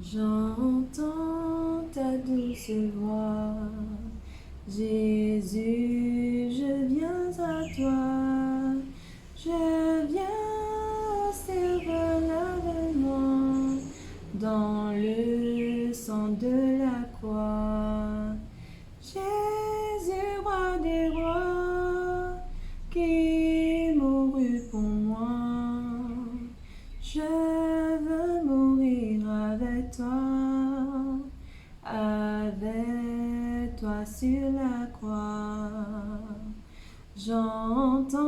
J'entends ta douce voix, Jésus, je viens à toi, je viens au serveur l'avènement dans le sang de la croix. Jésus, roi des rois, qui mourut pour moi, je veux mourir avec toi sur la croix. J'entends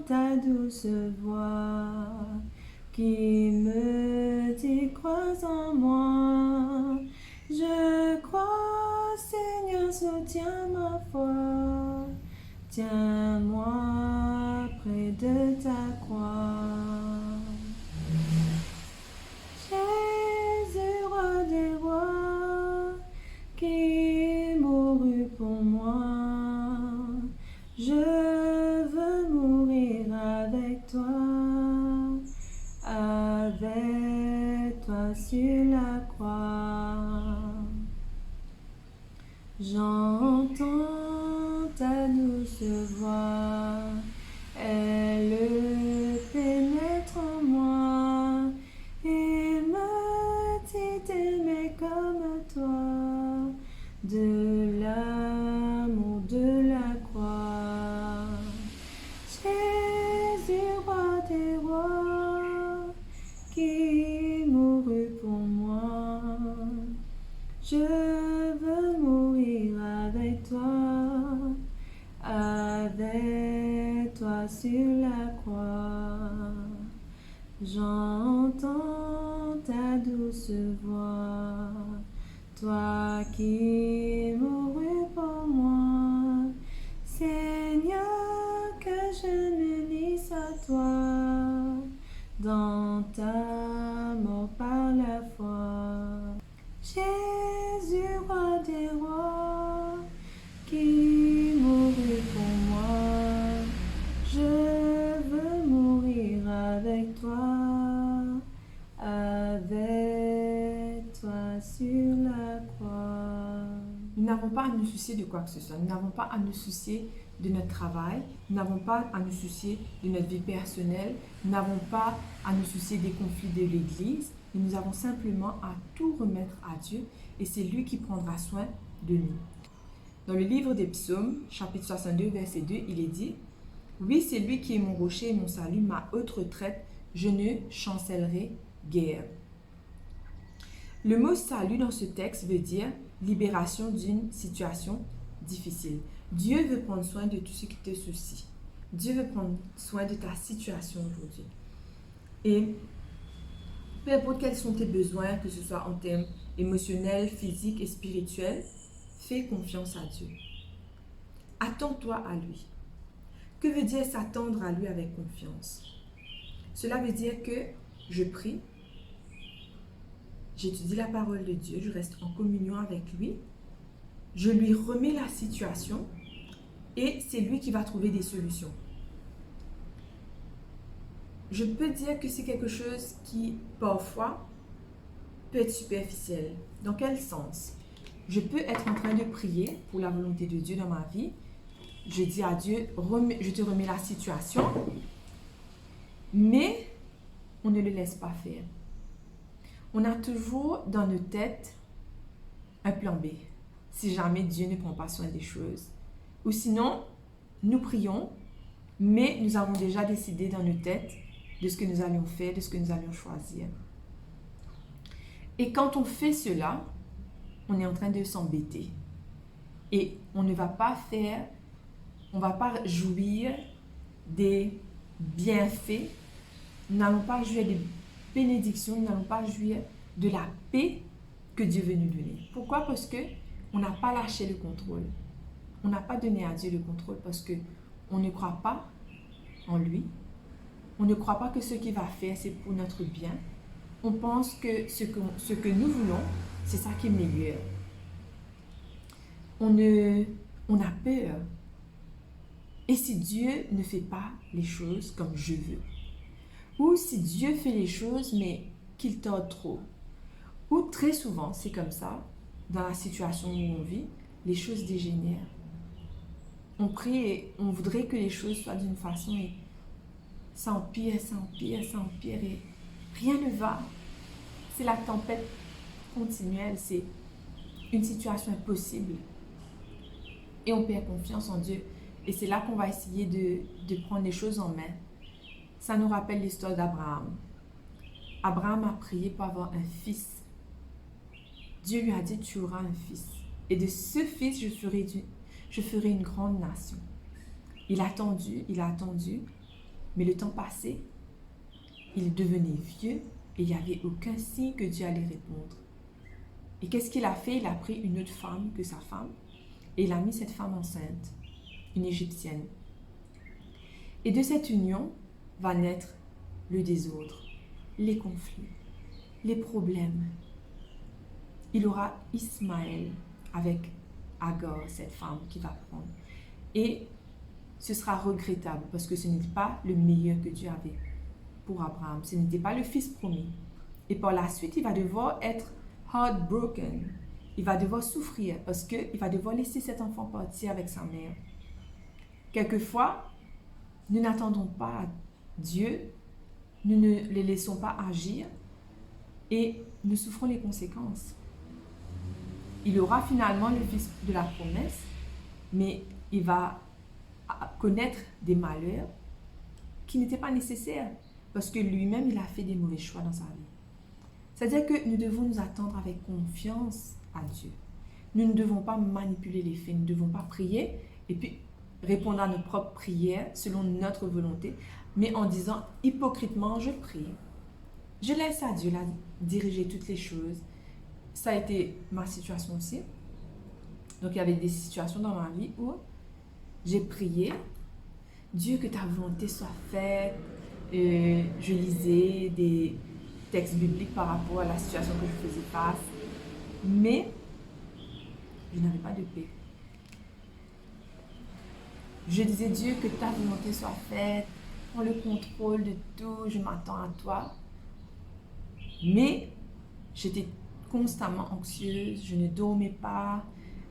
ta douce voix qui me dit crois en moi. Je crois, Seigneur, soutiens ma foi. Tiens-moi près de ta croix. Jésus, roi des rois, qui mourut pour moi, je veux mourir avec toi sur la croix. J'entends ta douce voix, elle pénètre en moi et me dit d'aimer comme toi, de l'amour de la croix. Jésus, roi des rois, qui mourut pour moi, je veux mourir avec toi sur la croix. J'entends ta douce voix, toi qui mourus pour moi. Seigneur, que je m'unisse à toi dans ta mort par la foi. Jésus, roi des rois, qui mourut pour moi, je veux mourir avec toi sur la croix. Nous n'avons pas à nous soucier de quoi que ce soit. Nous n'avons pas à nous soucier de notre travail. Nous n'avons pas à nous soucier de notre vie personnelle. Nous n'avons pas à nous soucier des conflits de l'Église. Nous avons simplement à tout remettre à Dieu et c'est lui qui prendra soin de nous. Dans le livre des Psaumes, chapitre 62, verset 2, il est dit « Oui, c'est lui qui est mon rocher et mon salut, ma haute retraite, je ne chancellerai guère. » Le mot « salut » dans ce texte veut dire libération d'une situation difficile. Dieu veut prendre soin de tout ce qui te soucie. Dieu veut prendre soin de ta situation aujourd'hui. Et peu importe quels sont tes besoins, que ce soit en termes émotionnels, physiques et spirituels, fais confiance à Dieu. Attends-toi à lui. Que veut dire s'attendre à lui avec confiance? Cela veut dire que je prie, j'étudie la parole de Dieu, je reste en communion avec lui, je lui remets la situation et c'est lui qui va trouver des solutions. Je peux dire que c'est quelque chose qui, parfois, peut être superficiel. Dans quel sens? Je peux être en train de prier pour la volonté de Dieu dans ma vie. Je dis à Dieu, je te remets la situation, mais on ne le laisse pas faire. On a toujours dans nos têtes un plan B, si jamais Dieu ne prend pas soin des choses. Ou sinon, nous prions, mais nous avons déjà décidé dans nos têtes de ce que nous allions faire, de ce que nous allions choisir. Et quand on fait cela, on est en train de s'embêter. Et on ne va pas faire, on ne va pas jouir des bienfaits, nous n'allons pas jouir des bénédictions, nous n'allons pas jouir de la paix que Dieu veut nous donner. Pourquoi? Parce qu'on n'a pas lâché le contrôle. On n'a pas donné à Dieu le contrôle parce qu'on ne croit pas en lui. On ne croit pas que ce qu'il va faire, c'est pour notre bien. On pense que ce que nous voulons, c'est ça qui est meilleur. On a peur. Et si Dieu ne fait pas les choses comme je veux, ou si Dieu fait les choses mais qu'il tord trop, Ou très souvent, c'est comme ça, dans la situation où on vit, les choses dégénèrent. On prie et on voudrait que les choses soient d'une façon et ça empire et rien ne va. C'est la tempête continuelle, c'est une situation impossible. Et on perd confiance en Dieu. Et c'est là qu'on va essayer de prendre les choses en main. Ça nous rappelle l'histoire d'Abraham. Abraham a prié pour avoir un fils. Dieu lui a dit, tu auras un fils. Et de ce fils, je ferai une grande nation. Il a attendu, mais le temps passé, il devenait vieux et il n'y avait aucun signe que Dieu allait répondre. Et qu'est-ce qu'il a fait? Il a pris une autre femme que sa femme et il a mis cette femme enceinte, une Égyptienne. Et de cette union va naître le désordre, les conflits, les problèmes. Il aura Ismaël avec Agar, cette femme qu'il va prendre. Et ce sera regrettable parce que ce n'était pas le meilleur que Dieu avait pour Abraham. Ce n'était pas le fils promis. Et par la suite, il va devoir être heartbroken. Il va devoir souffrir parce qu'il va devoir laisser cet enfant partir avec sa mère. Quelquefois, nous n'attendons pas Dieu, nous ne les laissons pas agir et nous souffrons les conséquences. Il aura finalement le fils de la promesse, mais il va connaître des malheurs qui n'étaient pas nécessaires parce que lui-même, il a fait des mauvais choix dans sa vie. C'est-à-dire que nous devons nous attendre avec confiance à Dieu. Nous ne devons pas manipuler les faits, nous ne devons pas prier et puis répondre à nos propres prières selon notre volonté, mais en disant hypocritement, je prie. Je laisse à Dieu là, diriger toutes les choses. Ça a été ma situation aussi. Donc, il y avait des situations dans ma vie où j'ai prié, Dieu, que ta volonté soit faite. Je lisais des textes bibliques par rapport à la situation que je faisais face, mais je n'avais pas de paix. Je disais, Dieu, que ta volonté soit faite, prends le contrôle de tout, je m'attends à toi. Mais j'étais constamment anxieuse, je ne dormais pas,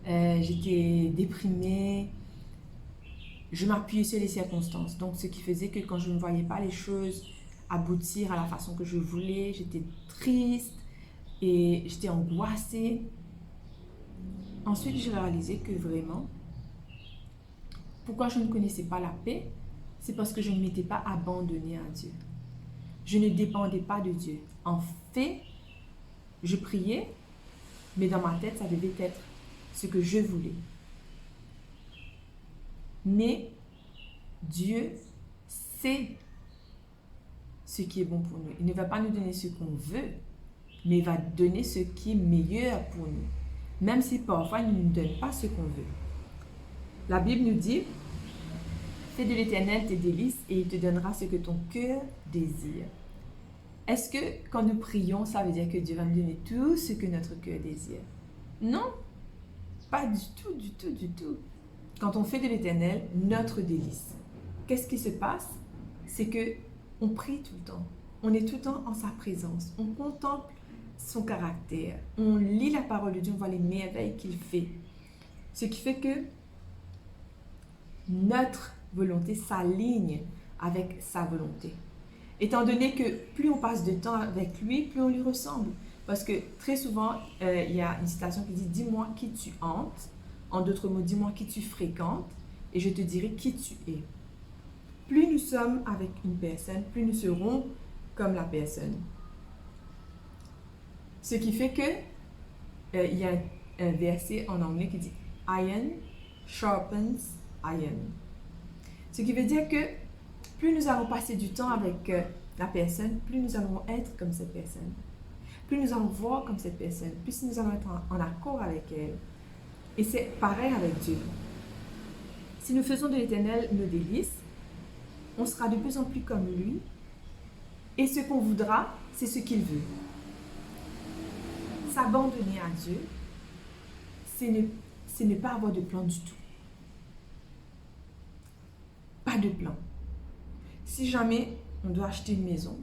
j'étais déprimée, je m'appuyais sur les circonstances. Donc, ce qui faisait que quand je ne voyais pas les choses aboutir à la façon que je voulais, j'étais triste et j'étais angoissée. Ensuite, j'ai réalisé que vraiment, pourquoi je ne connaissais pas la paix, c'est parce que je ne m'étais pas abandonnée à Dieu. Je ne dépendais pas de Dieu. En fait, je priais, mais dans ma tête, ça devait être ce que je voulais. Mais Dieu sait ce qui est bon pour nous. Il ne va pas nous donner ce qu'on veut, mais il va donner ce qui est meilleur pour nous. Même si parfois, il ne nous donne pas ce qu'on veut. La Bible nous dit, fais de l'Éternel tes délices et il te donnera ce que ton cœur désire. Est-ce que quand nous prions, ça veut dire que Dieu va nous donner tout ce que notre cœur désire? Non, pas du tout, du tout, du tout. Quand on fait de l'Éternel notre délice, qu'est-ce qui se passe? C'est que on prie tout le temps. On est tout le temps en sa présence. On contemple son caractère. On lit la parole de Dieu, on voit les merveilles qu'il fait. Ce qui fait que notre volonté s'aligne avec sa volonté. Étant donné que plus on passe de temps avec lui, plus on lui ressemble. Parce que très souvent, il y a une citation qui dit « Dis-moi qui tu hantes ». En d'autres mots, dis-moi qui tu fréquentes et je te dirai qui tu es. Plus nous sommes avec une personne, plus nous serons comme la personne. Ce qui fait que il y a un verset en anglais qui dit « Iron sharpens iron ». Ce qui veut dire que plus nous allons passer du temps avec la personne, plus nous allons être comme cette personne. Plus nous allons voir comme cette personne, plus nous allons être en accord avec elle. Et c'est pareil avec Dieu. Si nous faisons de l'Éternel nos délices, on sera de plus en plus comme lui. Et ce qu'on voudra, c'est ce qu'il veut. S'abandonner à Dieu, c'est ne pas avoir de plan du tout. Pas de plan. Si jamais on doit acheter une maison,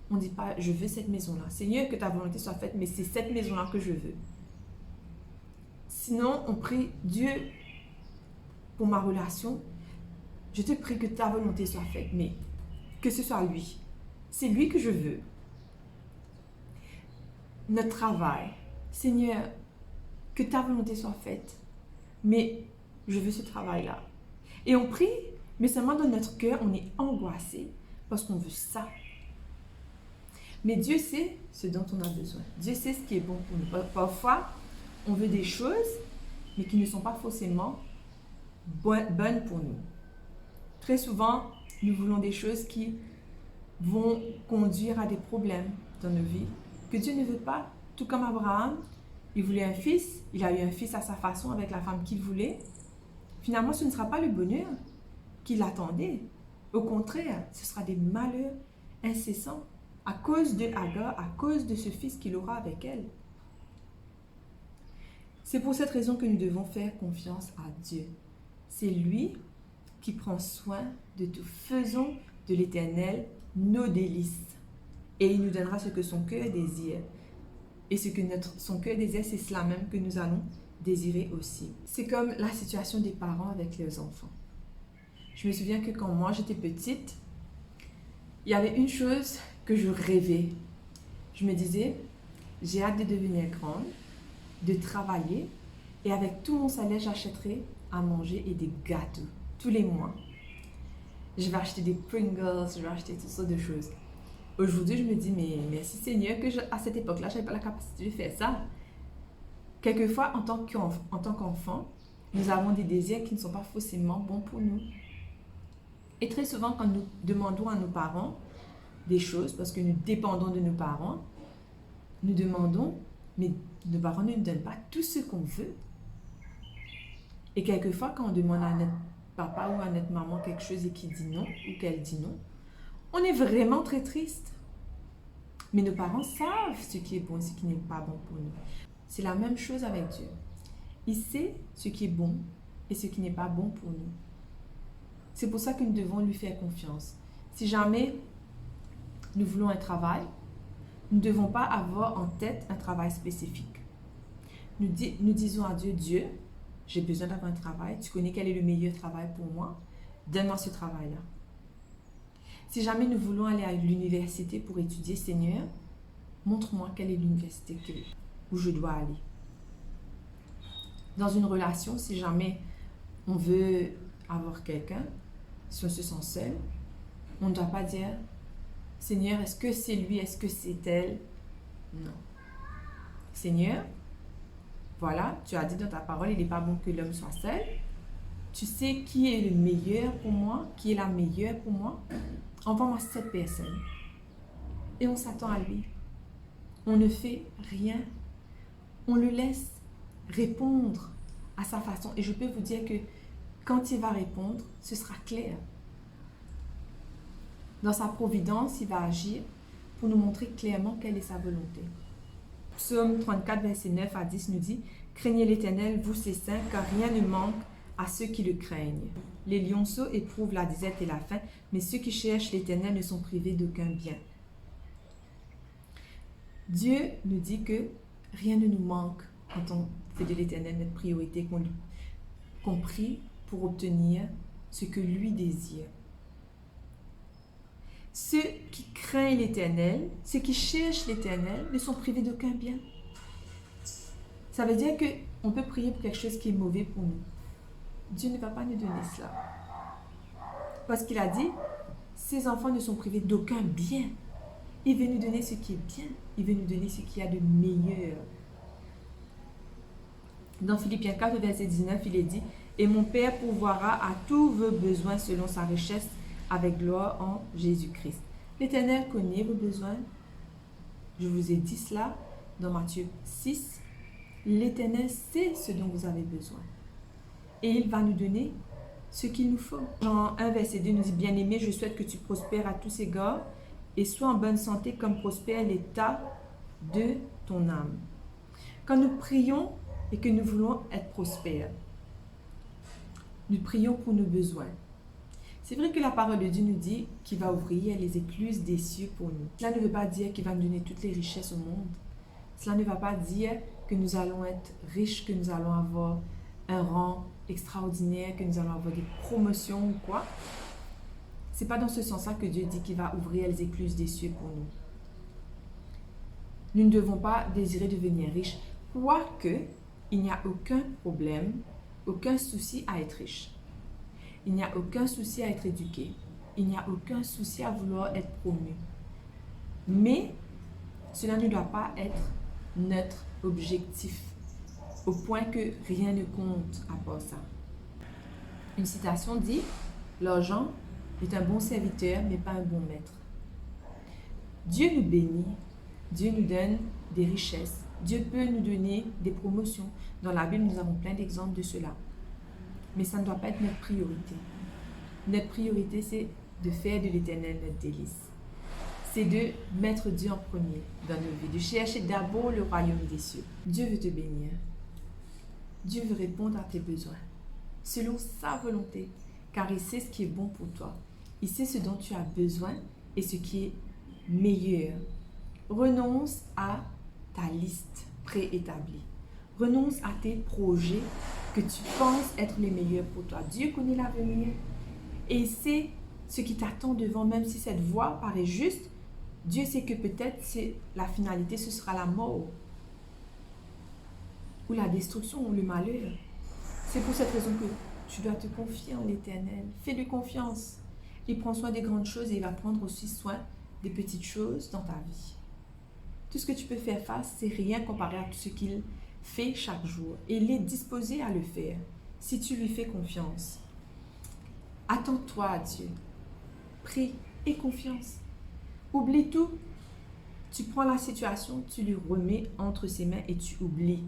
On ne dit pas, je veux cette maison-là. Seigneur, que ta volonté soit faite, mais c'est cette maison-là que je veux. Sinon, on prie, Dieu, pour ma relation, je te prie que ta volonté soit faite, mais que ce soit lui. C'est lui que je veux. Notre travail, Seigneur, que ta volonté soit faite, mais je veux ce travail-là. Et on prie, mais seulement dans notre cœur, on est angoissé parce qu'on veut ça. Mais Dieu sait ce dont on a besoin. Dieu sait ce qui est bon pour nous. Parfois, on veut des choses, mais qui ne sont pas forcément bonnes pour nous. Très souvent, nous voulons des choses qui vont conduire à des problèmes dans nos vies que Dieu ne veut pas. Tout comme Abraham, il voulait un fils, il a eu un fils à sa façon avec la femme qu'il voulait. Finalement, ce ne sera pas le bonheur qu'il attendait. Au contraire, ce sera des malheurs incessants à cause de Hagar, à cause de ce fils qu'il aura avec elle. C'est pour cette raison que nous devons faire confiance à Dieu. C'est lui qui prend soin de tout. Faisons de l'Éternel nos délices. Et il nous donnera ce que son cœur désire. Et ce que son cœur désire, c'est cela même que nous allons désirer aussi. C'est comme la situation des parents avec leurs enfants. Je me souviens que quand moi j'étais petite, il y avait une chose que je rêvais. Je me disais, j'ai hâte de devenir grande, de travailler, et avec tout mon salaire, j'achèterai à manger et des gâteaux tous les mois. Je vais acheter des Pringles, je vais acheter toutes sortes de choses. Aujourd'hui, je me dis, mais merci Seigneur que à cette époque-là, je n'avais pas la capacité de faire ça. Quelquefois, en tant qu'enfant, nous avons des désirs qui ne sont pas forcément bons pour nous. Et très souvent, quand nous demandons à nos parents des choses, parce que nous dépendons de nos parents, nous demandons, mais nos parents ne nous donnent pas tout ce qu'on veut. Et quelquefois, quand on demande à notre papa ou à notre maman quelque chose et qu'il dit non, ou qu'elle dit non, on est vraiment très triste. Mais nos parents savent ce qui est bon et ce qui n'est pas bon pour nous. C'est la même chose avec Dieu. Il sait ce qui est bon et ce qui n'est pas bon pour nous. C'est pour ça que nous devons lui faire confiance. Si jamais nous voulons un travail, nous ne devons pas avoir en tête un travail spécifique. Nous disons à Dieu, Dieu, j'ai besoin d'avoir un travail. Tu connais quel est le meilleur travail pour moi? Donne-moi ce travail-là. Si jamais nous voulons aller à l'université pour étudier, Seigneur, montre-moi quelle est l'université où je dois aller. Dans une relation, si jamais on veut avoir quelqu'un, si on se sent seul, on ne doit pas dire, Seigneur, est-ce que c'est lui, est-ce que c'est elle? Non. Seigneur, voilà, tu as dit dans ta parole, il n'est pas bon que l'homme soit seul. Tu sais qui est le meilleur pour moi, qui est la meilleure pour moi. Envoie-moi cette personne. Et on s'attend à lui. On ne fait rien. On le laisse répondre à sa façon. Et je peux vous dire que quand il va répondre, ce sera clair. Dans sa providence, il va agir pour nous montrer clairement quelle est sa volonté. Psaume 34, verset 9 à 10 nous dit « Craignez l'Éternel, vous ses saints, car rien ne manque à ceux qui le craignent. Les lionceaux éprouvent la disette et la faim, mais ceux qui cherchent l'Éternel ne sont privés d'aucun bien. » Dieu nous dit que rien ne nous manque quand on fait de l'Éternel notre priorité, qu'on prie pour obtenir ce que lui désire. Ceux qui craignent l'Éternel, ceux qui cherchent l'Éternel, ne sont privés d'aucun bien. Ça veut dire qu'on peut prier pour quelque chose qui est mauvais pour nous. Dieu ne va pas nous donner cela. Parce qu'il a dit, ses enfants ne sont privés d'aucun bien. Il veut nous donner ce qui est bien. Il veut nous donner ce qu'il y a de meilleur. Dans Philippiens 4, verset 19, il est dit, « Et mon Père pourvoira à tous vos besoins selon sa richesse avec gloire en Jésus-Christ. » L'Éternel connaît vos besoins. Je vous ai dit cela dans Matthieu 6. L'Éternel sait ce dont vous avez besoin. Et il va nous donner ce qu'il nous faut. Jean 1, verset 2 nous dit, « Bien-aimé, je souhaite que tu prospères à tous égards et sois en bonne santé comme prospère l'état de ton âme. » Quand nous prions et que nous voulons être prospères, nous prions pour nos besoins. C'est vrai que la parole de Dieu nous dit qu'il va ouvrir les écluses des cieux pour nous. Cela ne veut pas dire qu'il va nous donner toutes les richesses au monde. Cela ne va pas dire que nous allons être riches, que nous allons avoir un rang extraordinaire, que nous allons avoir des promotions ou quoi. C'est pas dans ce sens-là que Dieu dit qu'il va ouvrir les écluses des cieux pour nous. Nous ne devons pas désirer devenir riches, quoique il n'y a aucun problème, aucun souci à être riche. Il n'y a aucun souci à être éduqué. Il n'y a aucun souci à vouloir être promu. Mais cela ne doit pas être notre objectif, au point que rien ne compte à part ça. Une citation dit « L'argent est un bon serviteur, mais pas un bon maître. » Dieu nous bénit, Dieu nous donne des richesses, Dieu peut nous donner des promotions. Dans la Bible, nous avons plein d'exemples de cela. Mais ça ne doit pas être notre priorité. Notre priorité, c'est de faire de l'Éternel notre délice. C'est de mettre Dieu en premier dans nos vies, de chercher d'abord le royaume des cieux. Dieu veut te bénir. Dieu veut répondre à tes besoins, selon sa volonté, car il sait ce qui est bon pour toi. Il sait ce dont tu as besoin et ce qui est meilleur. Renonce à ta liste préétablie. Renonce à tes projets que tu penses être les meilleurs pour toi. Dieu connaît l'avenir et il sait ce qui t'attend devant, même si cette voie paraît juste. Dieu sait que peut-être la finalité, ce sera la mort ou la destruction ou le malheur. C'est pour cette raison que tu dois te confier en l'Éternel. Fais-lui confiance. Il prend soin des grandes choses et il va prendre aussi soin des petites choses dans ta vie. Tout ce que tu peux faire face, c'est rien comparé à tout ce qu'il fait chaque jour. Et il est disposé à le faire si tu lui fais confiance. Attends-toi à Dieu. Prie et confiance. Oublie tout. Tu prends la situation, tu lui remets entre ses mains et tu oublies.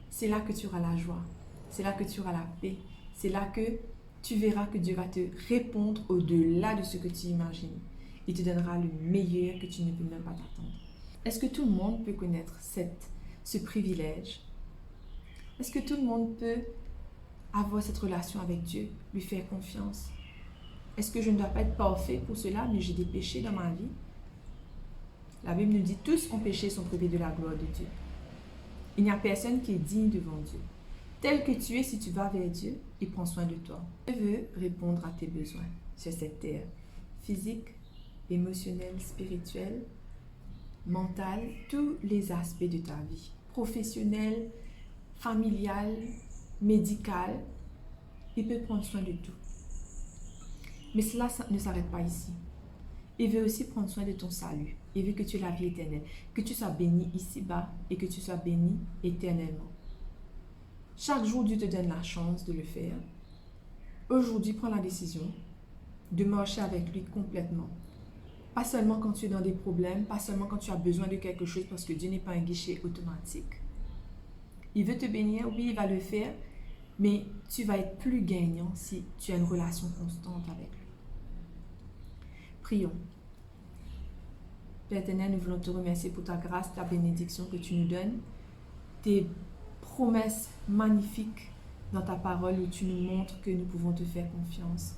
C'est là que tu auras la joie. C'est là que tu auras la paix. C'est là que tu verras que Dieu va te répondre au-delà de ce que tu imagines. Il te donnera le meilleur que tu ne peux même pas t'attendre. Est-ce que tout le monde peut connaître ce privilège? Est-ce que tout le monde peut avoir cette relation avec Dieu, lui faire confiance? Est-ce que je ne dois pas être parfait pour cela, mais j'ai des péchés dans ma vie? La Bible nous dit tous ont péché, sont privés de la gloire de Dieu. Il n'y a personne qui est digne devant Dieu. Tel que tu es, si tu vas vers Dieu, il prend soin de toi. Dieu veut répondre à tes besoins sur cette terre, physique, émotionnel, spirituel, mental, tous les aspects de ta vie, professionnel, familial, médical. Il peut prendre soin de tout. Mais cela ne s'arrête pas ici. Il veut aussi prendre soin de ton salut. Il veut que tu aies la vie éternelle, que tu sois béni ici-bas et que tu sois béni éternellement. Chaque jour, Dieu te donne la chance de le faire. Aujourd'hui, prends la décision de marcher avec lui complètement. Pas seulement quand tu es dans des problèmes, pas seulement quand tu as besoin de quelque chose, parce que Dieu n'est pas un guichet automatique. Il veut te bénir, oui, il va le faire, mais tu vas être plus gagnant si tu as une relation constante avec lui. Prions. Père éternel, nous voulons te remercier pour ta grâce, ta bénédiction que tu nous donnes, tes promesses magnifiques dans ta parole où tu nous montres que nous pouvons te faire confiance.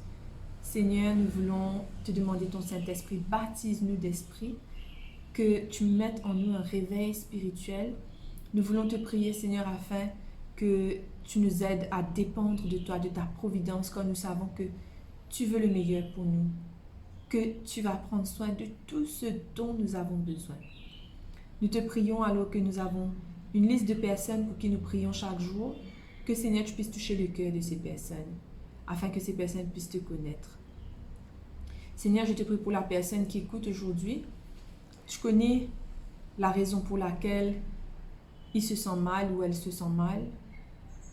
Seigneur, nous voulons te demander ton Saint-Esprit, baptise-nous d'esprit, que tu mettes en nous un réveil spirituel. Nous voulons te prier, Seigneur, afin que tu nous aides à dépendre de toi, de ta providence, quand nous savons que tu veux le meilleur pour nous, que tu vas prendre soin de tout ce dont nous avons besoin. Nous te prions alors que nous avons une liste de personnes pour qui nous prions chaque jour, que Seigneur, tu puisses toucher le cœur de ces personnes, afin que ces personnes puissent te connaître. Seigneur, je te prie pour la personne qui écoute aujourd'hui. Tu connais la raison pour laquelle il se sent mal ou elle se sent mal,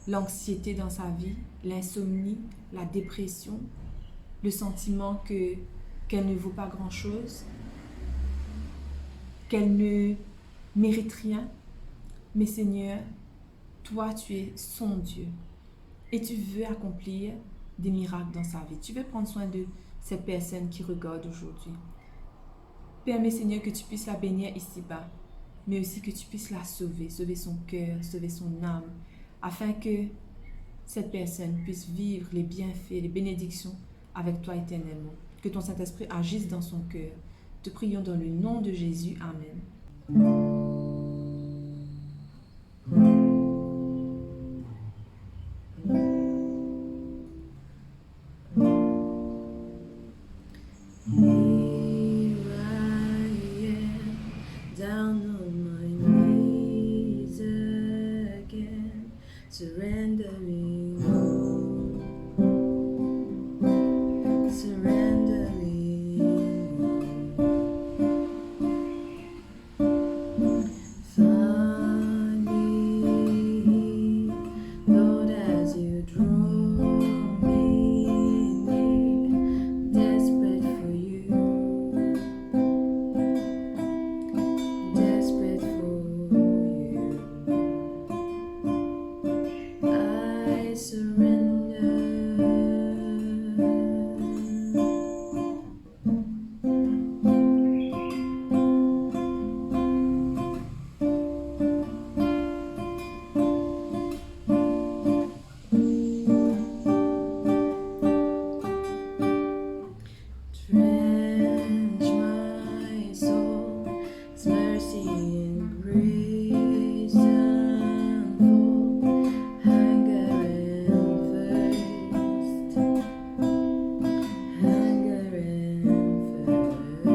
l'anxiété dans sa vie, l'insomnie, la dépression, le sentiment qu'elle ne vaut pas grand-chose, qu'elle ne mérite rien. Mais Seigneur, toi, tu es son Dieu et tu veux accomplir des miracles dans sa vie. Tu veux prendre soin de cette personne qui regarde aujourd'hui. Permets, Seigneur, que tu puisses la bénir ici-bas, mais aussi que tu puisses la sauver, sauver son cœur, sauver son âme, afin que cette personne puisse vivre les bienfaits, les bénédictions avec toi éternellement. Que ton Saint-Esprit agisse dans son cœur. Te prions dans le nom de Jésus. Amen. Here I am, down on my knees again, surrendering all, surrendering all. Find me, Lord, as you draw me near, desperate for you, desperate for you. I surrender. Drench my soul, His mercy and grace unfold, hunger and thirst, hunger and thirst.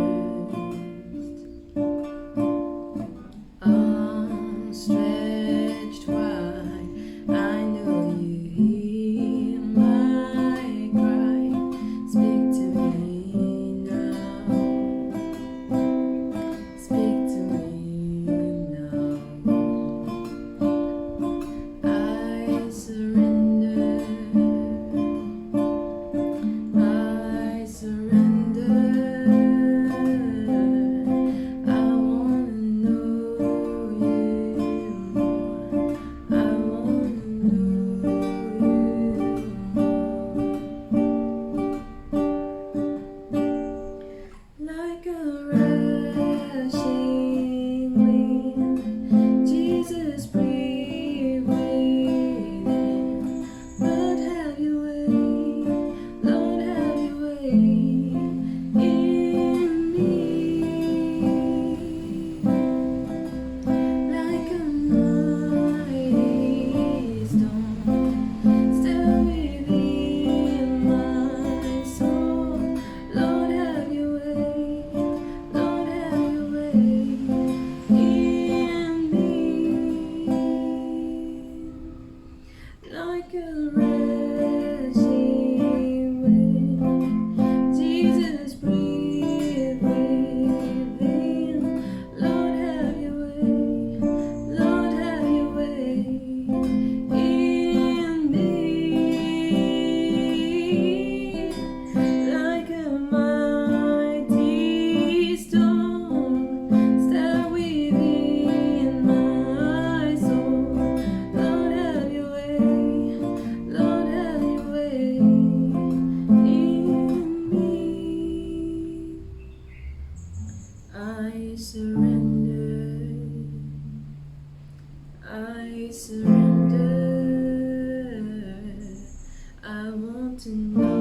Arms stretched wide, I know you hear my cry. Speak to me now, speak to me now. I surrender, I surrender. I wanna know you more, I wanna know you more. Like a rushing wind, Jesus, breathe within. Lord, have your way, Lord, have your way in me. Like a mighty storm, still within my soul. Lord, have your way, Lord, have your way in me. Like a rushing wind, Jesus, breathe within. Lord, have your way, Lord, have your way in me. Like a mighty storm, still within my soul. Lord, have your way, Lord, have your way in me. I surrender, I surrender. I want to know